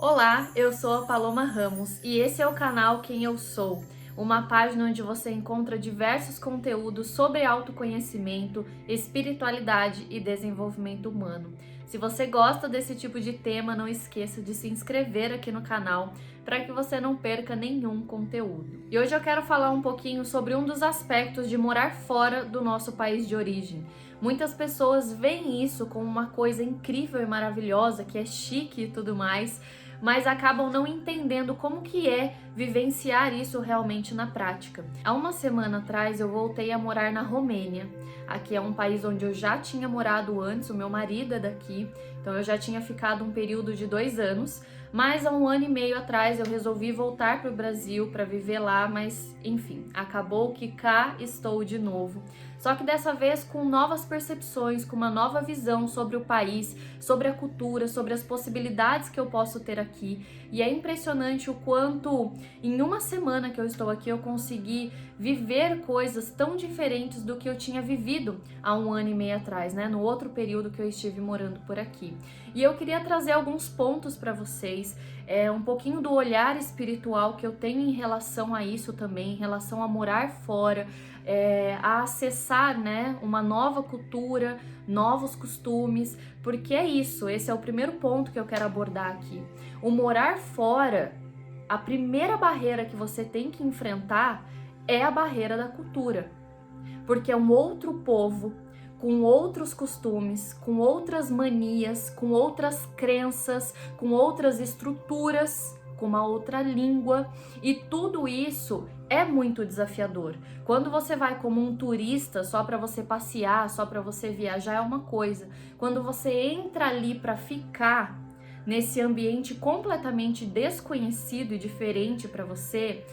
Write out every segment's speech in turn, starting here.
Olá, eu sou a Paloma Ramos e esse é o canal Quem Eu Sou, uma página onde você encontra diversos conteúdos sobre autoconhecimento, espiritualidade e desenvolvimento humano. Se você gosta desse tipo de tema, não esqueça de se inscrever aqui no canal para que você não perca nenhum conteúdo. E hoje eu quero falar um pouquinho sobre um dos aspectos de morar fora do nosso país de origem. Muitas pessoas veem isso como uma coisa incrível e maravilhosa, que é chique e tudo mais, mas acabam não entendendo como que é vivenciar isso realmente na prática. Há uma semana atrás eu voltei a morar na Romênia. Aqui é um país onde eu já tinha morado antes, o meu marido é daqui, então eu já tinha ficado um período de 2 anos, mas há 1 ano e meio atrás eu resolvi voltar para o Brasil para viver lá, mas enfim, acabou que cá estou de novo. Só que dessa vez com novas percepções, com uma nova visão sobre o país, sobre a cultura, sobre as possibilidades que eu posso ter aqui. E é impressionante o quanto em uma semana que eu estou aqui eu consegui viver coisas tão diferentes do que eu tinha vivido há 1 ano e meio atrás, né? No outro período que eu estive morando por aqui. E eu queria trazer alguns pontos para vocês, um pouquinho do olhar espiritual que eu tenho em relação a isso também, em relação a morar fora, a acessar, né, uma nova cultura, novos costumes, porque é isso, esse é o primeiro ponto que eu quero abordar aqui. O morar fora, a primeira barreira que você tem que enfrentar é a barreira da cultura, porque é um outro povo, com outros costumes, com outras manias, com outras crenças, com outras estruturas, com uma outra língua, e tudo isso é muito desafiador. Quando você vai como um turista só para você passear, só para você viajar é uma coisa. Quando você entra ali para ficar nesse ambiente completamente desconhecido e diferente para você,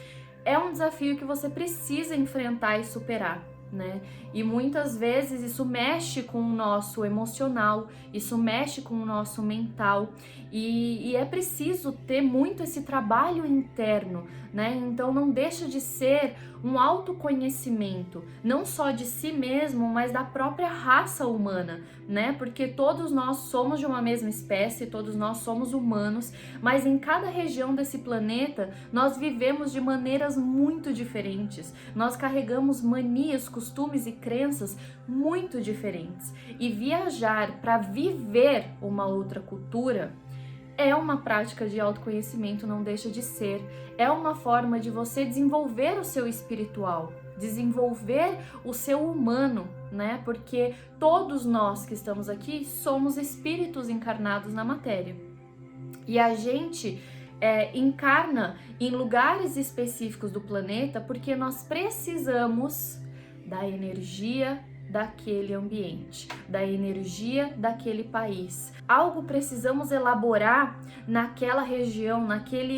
é um desafio que você precisa enfrentar e superar, né? E muitas vezes isso mexe com o nosso emocional, isso mexe com o nosso mental e é preciso ter muito esse trabalho interno, né? Então não deixa de ser um autoconhecimento, não só de si mesmo, mas da própria raça humana, né? Porque todos nós somos de uma mesma espécie, todos nós somos humanos, mas em cada região desse planeta nós vivemos de maneiras muito diferentes, nós carregamos manias, costumes e crenças muito diferentes. E viajar para viver uma outra cultura é uma prática de autoconhecimento, não deixa de ser. É uma forma de você desenvolver o seu espiritual, desenvolver o seu humano, né? Porque todos nós que estamos aqui somos espíritos encarnados na matéria. E a gente encarna em lugares específicos do planeta porque nós precisamos da energia daquele ambiente, da energia daquele país. Algo precisamos elaborar naquela região,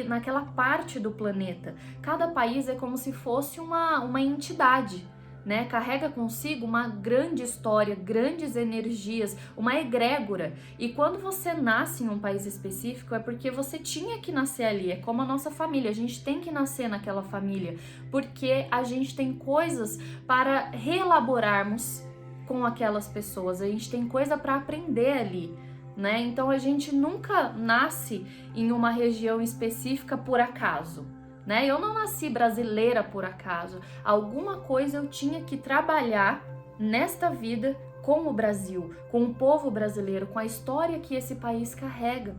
naquela parte do planeta. Cada país é como se fosse uma entidade, né? Carrega consigo uma grande história, grandes energias, uma egrégora. E quando você nasce em um país específico é porque você tinha que nascer ali, é como a nossa família, a gente tem que nascer naquela família, porque a gente tem coisas para reelaborarmos com aquelas pessoas, a gente tem coisa para aprender ali, né? Então a gente nunca nasce em uma região específica por acaso, né? Eu não nasci brasileira por acaso. Alguma coisa eu tinha que trabalhar nesta vida com o Brasil, com o povo brasileiro, com a história que esse país carrega.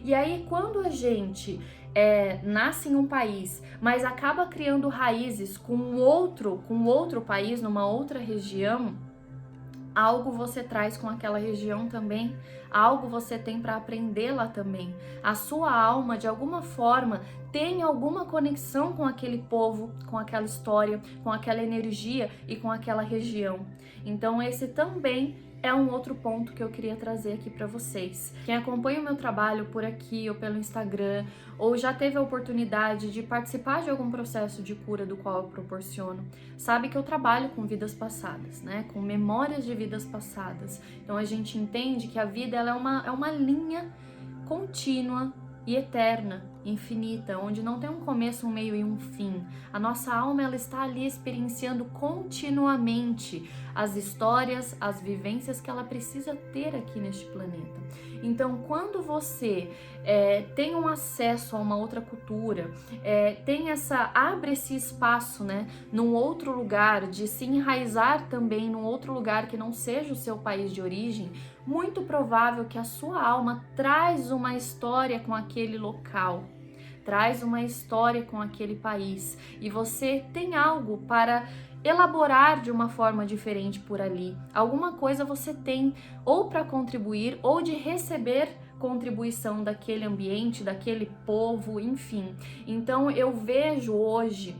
E aí, quando a gente nasce em um país, mas acaba criando raízes com outro país, numa outra região, algo você traz com aquela região também, algo você tem para aprender lá também. A sua alma, de alguma forma, tem alguma conexão com aquele povo, com aquela história, com aquela energia e com aquela região. Então esse também é um outro ponto que eu queria trazer aqui para vocês. Quem acompanha o meu trabalho por aqui ou pelo Instagram, ou já teve a oportunidade de participar de algum processo de cura do qual eu proporciono, sabe que eu trabalho com vidas passadas, né? Com memórias de vidas passadas. Então a gente entende que a vida ela é uma linha contínua e eterna, infinita, onde não tem um começo, um meio e um fim. A nossa alma ela está ali experienciando continuamente as histórias, as vivências que ela precisa ter aqui neste planeta. Então, quando você tem um acesso a uma outra cultura, abre esse espaço, né, num outro lugar, de se enraizar também num outro lugar que não seja o seu país de origem, muito provável que a sua alma traz uma história com aquele local, traz uma história com aquele país, e você tem algo para elaborar de uma forma diferente por ali. Alguma coisa você tem ou para contribuir ou de receber contribuição daquele ambiente, daquele povo, enfim. Então eu vejo hoje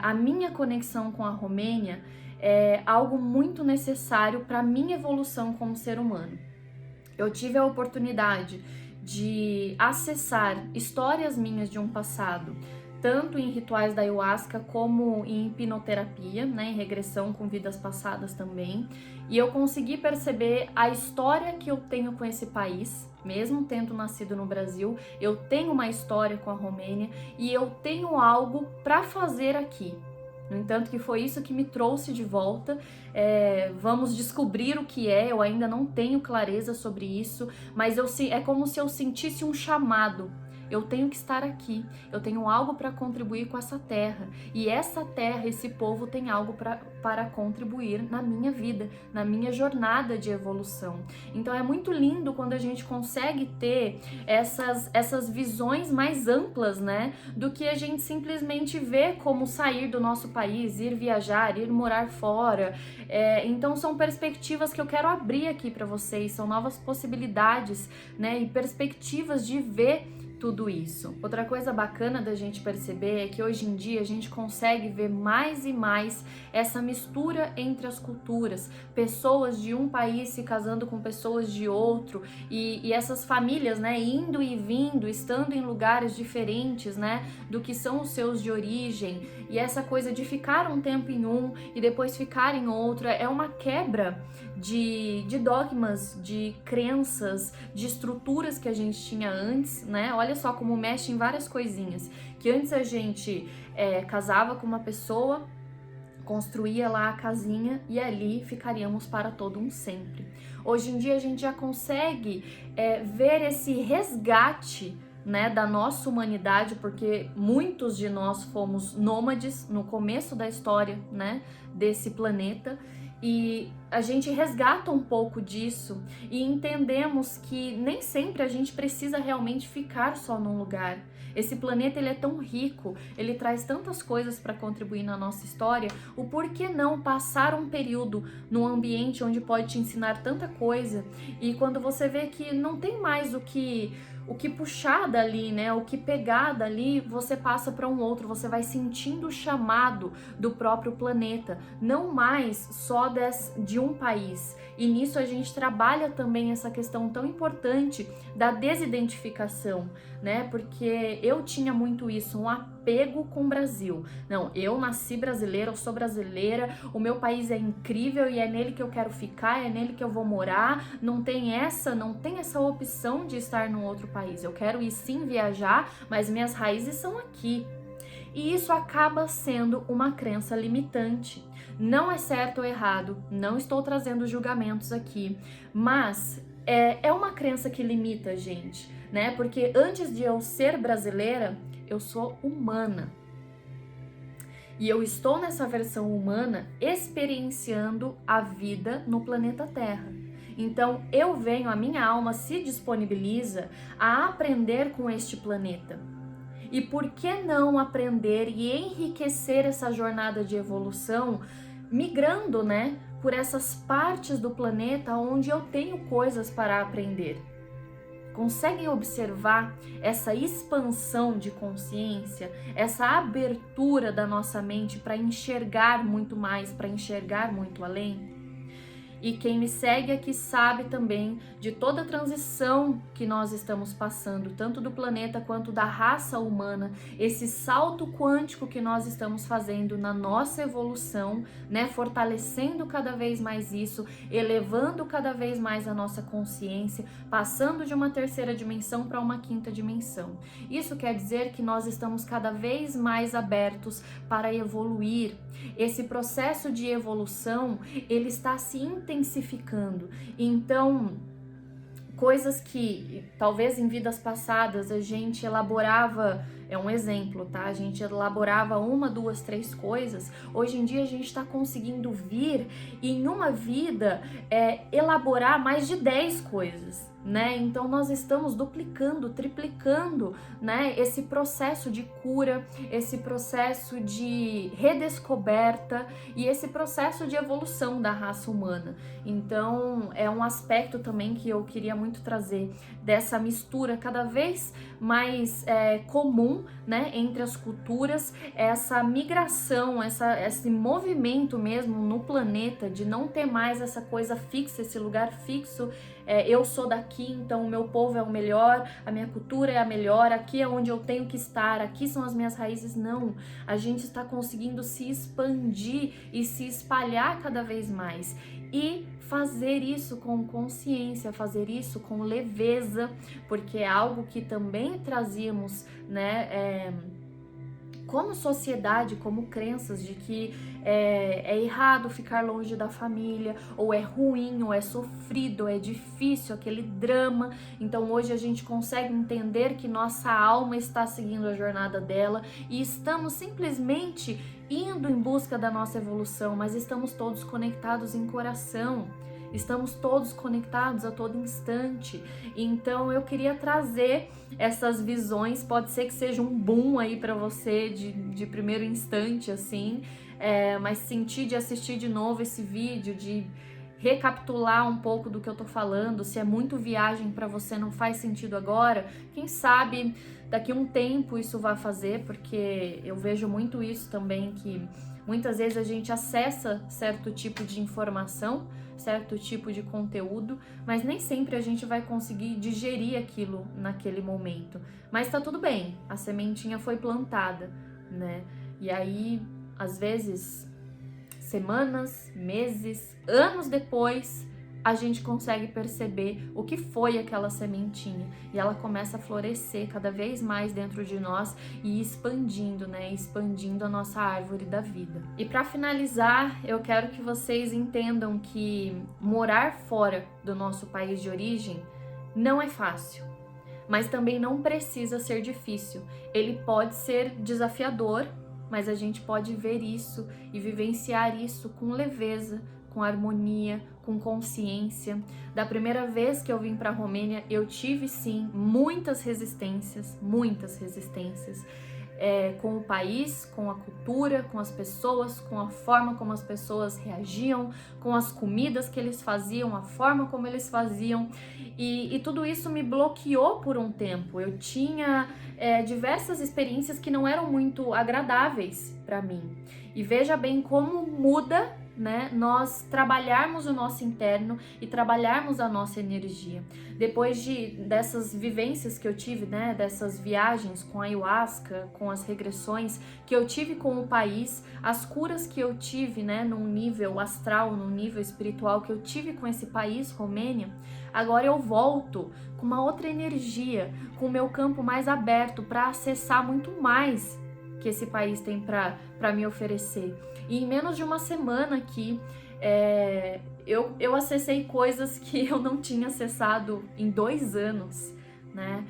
a minha conexão com a Romênia é algo muito necessário para a minha evolução como ser humano. Eu tive a oportunidade de acessar histórias minhas de um passado, tanto em rituais da ayahuasca como em hipnoterapia, né, em regressão com vidas passadas também. E eu consegui perceber a história que eu tenho com esse país, mesmo tendo nascido no Brasil, eu tenho uma história com a Romênia e eu tenho algo para fazer aqui. No entanto, que foi isso que me trouxe de volta. Vamos descobrir o que é, eu ainda não tenho clareza sobre isso, mas é como se eu sentisse um chamado. Eu tenho que estar aqui, eu tenho algo para contribuir com essa terra, e essa terra, esse povo tem algo para contribuir na minha vida, na minha jornada de evolução. Então é muito lindo quando a gente consegue ter essas visões mais amplas, né, do que a gente simplesmente vê como sair do nosso país, ir viajar, ir morar fora. Então são perspectivas que eu quero abrir aqui para vocês, são novas possibilidades, né, e perspectivas de ver tudo isso. Outra coisa bacana da gente perceber é que hoje em dia a gente consegue ver mais e mais essa mistura entre as culturas, pessoas de um país se casando com pessoas de outro, e essas famílias, né, indo e vindo, estando em lugares diferentes, né, do que são os seus de origem, e essa coisa de ficar um tempo em um e depois ficar em outro, é uma quebra de dogmas, de crenças, de estruturas que a gente tinha antes, né? Olha só como mexe em várias coisinhas, que antes a gente casava com uma pessoa, construía lá a casinha e ali ficaríamos para todo um sempre. Hoje em dia a gente já consegue ver esse resgate, né, da nossa humanidade, porque muitos de nós fomos nômades no começo da história, né, desse planeta, e a gente resgata um pouco disso e entendemos que nem sempre a gente precisa realmente ficar só num lugar. Esse planeta, ele é tão rico, ele traz tantas coisas para contribuir na nossa história, o porquê não passar um período num ambiente onde pode te ensinar tanta coisa, e quando você vê que não tem mais o que puxar dali, né, o que pegar dali, você passa para um outro, você vai sentindo o chamado do próprio planeta, não mais só de um país. E nisso a gente trabalha também essa questão tão importante da desidentificação, né, porque eu tinha muito isso, um apego com o Brasil. Não, eu nasci brasileira, eu sou brasileira, o meu país é incrível e é nele que eu quero ficar, é nele que eu vou morar, não tem essa opção de estar num outro país. Eu quero ir sim viajar, mas minhas raízes são aqui. E isso acaba sendo uma crença limitante. Não é certo ou errado, não estou trazendo julgamentos aqui, mas é uma crença que limita a gente, né? Porque antes de eu ser brasileira, eu sou humana. E eu estou nessa versão humana experienciando a vida no planeta Terra. Então a minha alma se disponibiliza a aprender com este planeta. E por que não aprender e enriquecer essa jornada de evolução migrando, né, por essas partes do planeta onde eu tenho coisas para aprender? Conseguem observar essa expansão de consciência, essa abertura da nossa mente para enxergar muito mais, para enxergar muito além? E quem me segue aqui sabe também de toda a transição que nós estamos passando, tanto do planeta quanto da raça humana, esse salto quântico que nós estamos fazendo na nossa evolução, né, fortalecendo cada vez mais isso, elevando cada vez mais a nossa consciência, passando de uma terceira dimensão para uma quinta dimensão. Isso quer dizer que nós estamos cada vez mais abertos para evoluir. Esse processo de evolução, ele está se intensificando. Então, coisas que talvez em vidas passadas a gente elaborava, é um exemplo, tá? A gente elaborava 1, 2, 3 coisas. Hoje em dia a gente está conseguindo vir e em uma vida elaborar mais de 10 coisas, né? Então nós estamos duplicando, triplicando, né? Esse processo de cura, esse processo de redescoberta e esse processo de evolução da raça humana. Então é um aspecto também que eu queria muito trazer dessa mistura cada vez mais comum, né, entre as culturas, essa migração, esse movimento mesmo no planeta de não ter mais essa coisa fixa, esse lugar fixo. Eu sou daqui, então o meu povo é o melhor, a minha cultura é a melhor, aqui é onde eu tenho que estar, aqui são as minhas raízes. Não, a gente está conseguindo se expandir e se espalhar cada vez mais. E fazer isso com consciência, fazer isso com leveza, porque é algo que também trazíamos, né, como sociedade, como crenças de que é errado ficar longe da família, ou é ruim, ou é sofrido, ou é difícil, aquele drama. Então hoje a gente consegue entender que nossa alma está seguindo a jornada dela e estamos simplesmente indo em busca da nossa evolução, mas estamos todos conectados em coração. Estamos todos conectados a todo instante. Então eu queria trazer essas visões. Pode ser que seja um boom aí para você de primeiro instante, assim, mas sentir de assistir de novo esse vídeo, de recapitular um pouco do que eu tô falando. Se é muito viagem para você, não faz sentido agora, quem sabe daqui a um tempo isso vai fazer, porque eu vejo muito isso também, que muitas vezes a gente acessa certo tipo de informação, certo tipo de conteúdo, mas nem sempre a gente vai conseguir digerir aquilo naquele momento. Mas tá tudo bem, a sementinha foi plantada, né? E aí, às vezes, semanas, meses, anos depois, a gente consegue perceber o que foi aquela sementinha e ela começa a florescer cada vez mais dentro de nós e expandindo, né? Expandindo a nossa árvore da vida. E para finalizar, eu quero que vocês entendam que morar fora do nosso país de origem não é fácil, mas também não precisa ser difícil. Ele pode ser desafiador, mas a gente pode ver isso e vivenciar isso com leveza, com harmonia, com consciência. Da primeira vez que eu vim para a Romênia, eu tive sim muitas resistências, com o país, com a cultura, com as pessoas, com a forma como as pessoas reagiam, com as comidas que eles faziam, a forma como eles faziam, e tudo isso me bloqueou por um tempo. Eu tinha diversas experiências que não eram muito agradáveis para mim. E veja bem como muda, né, nós trabalharmos o nosso interno e trabalharmos a nossa energia. Depois dessas vivências que eu tive, né, dessas viagens com a ayahuasca, com as regressões que eu tive com o país, as curas que eu tive, né, num nível astral, num nível espiritual que eu tive com esse país, Romênia, agora eu volto com uma outra energia, com o meu campo mais aberto para acessar muito mais que esse país tem para me oferecer. E em menos de uma semana aqui, eu acessei coisas que eu não tinha acessado em 2 anos, né?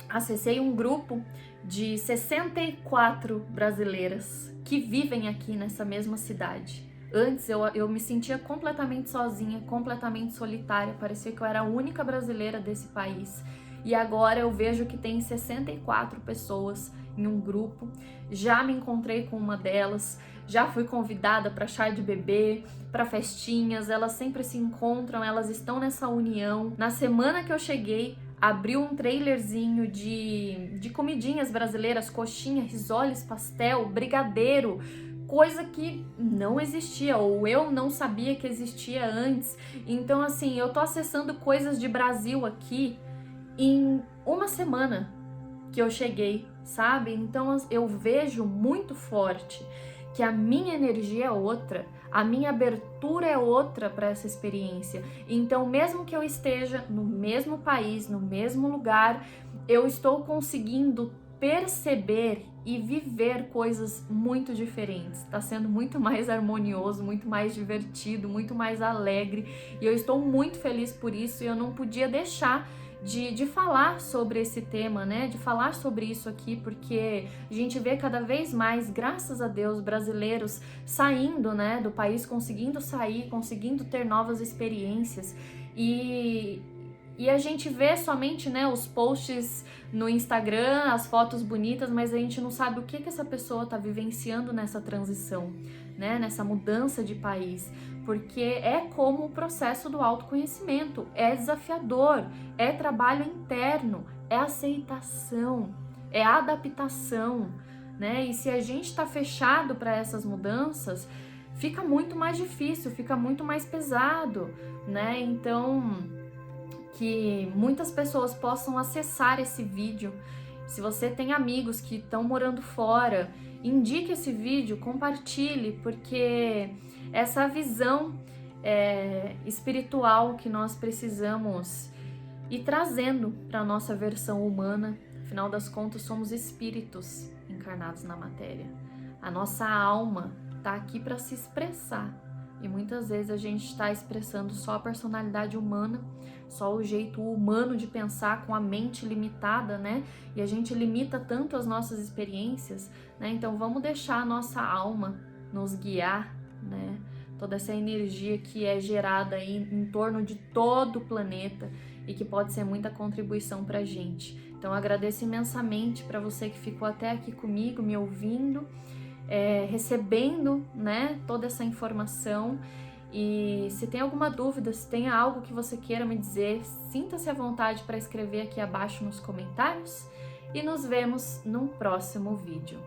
Acessei um grupo de 64 brasileiras que vivem aqui nessa mesma cidade. Antes eu me sentia completamente sozinha, completamente solitária, parecia que eu era a única brasileira desse país. E agora eu vejo que tem 64 pessoas em um grupo. Já me encontrei com uma delas, já fui convidada para chá de bebê, para festinhas, elas sempre se encontram, elas estão nessa união. Na semana que eu cheguei, abriu um trailerzinho de comidinhas brasileiras, coxinha, risoles, pastel, brigadeiro, coisa que não existia, ou eu não sabia que existia antes. Então, assim, eu tô acessando coisas de Brasil aqui em uma semana que eu cheguei, sabe? Então eu vejo muito forte que a minha energia é outra, a minha abertura é outra para essa experiência. Então, mesmo que eu esteja no mesmo país, no mesmo lugar, eu estou conseguindo perceber e viver coisas muito diferentes. Está sendo muito mais harmonioso, muito mais divertido, muito mais alegre, e eu estou muito feliz por isso, e eu não podia deixar de falar sobre esse tema, né? De falar sobre isso aqui, porque a gente vê cada vez mais, graças a Deus, brasileiros saindo, né, do país, conseguindo sair, conseguindo ter novas experiências, e a gente vê somente, né, os posts no Instagram, as fotos bonitas, mas a gente não sabe o que essa pessoa está vivenciando nessa transição, né, nessa mudança de país, porque é como o processo do autoconhecimento, é desafiador, é trabalho interno, é aceitação, é adaptação, né, e se a gente está fechado para essas mudanças, fica muito mais difícil, fica muito mais pesado, né, então que muitas pessoas possam acessar esse vídeo. Se você tem amigos que estão morando fora, indique esse vídeo, compartilhe, porque essa visão espiritual que nós precisamos ir trazendo para a nossa versão humana. Afinal das contas, somos espíritos encarnados na matéria. A nossa alma está aqui para se expressar. E muitas vezes a gente está expressando só a personalidade humana, só o jeito humano de pensar com a mente limitada, né? E a gente limita tanto as nossas experiências, né? Então vamos deixar a nossa alma nos guiar, né? Toda essa energia que é gerada aí em torno de todo o planeta e que pode ser muita contribuição para a gente. Então agradeço imensamente para você que ficou até aqui comigo, me ouvindo, recebendo, né, toda essa informação. E se tem alguma dúvida, se tem algo que você queira me dizer, sinta-se à vontade para escrever aqui abaixo nos comentários, e nos vemos num próximo vídeo.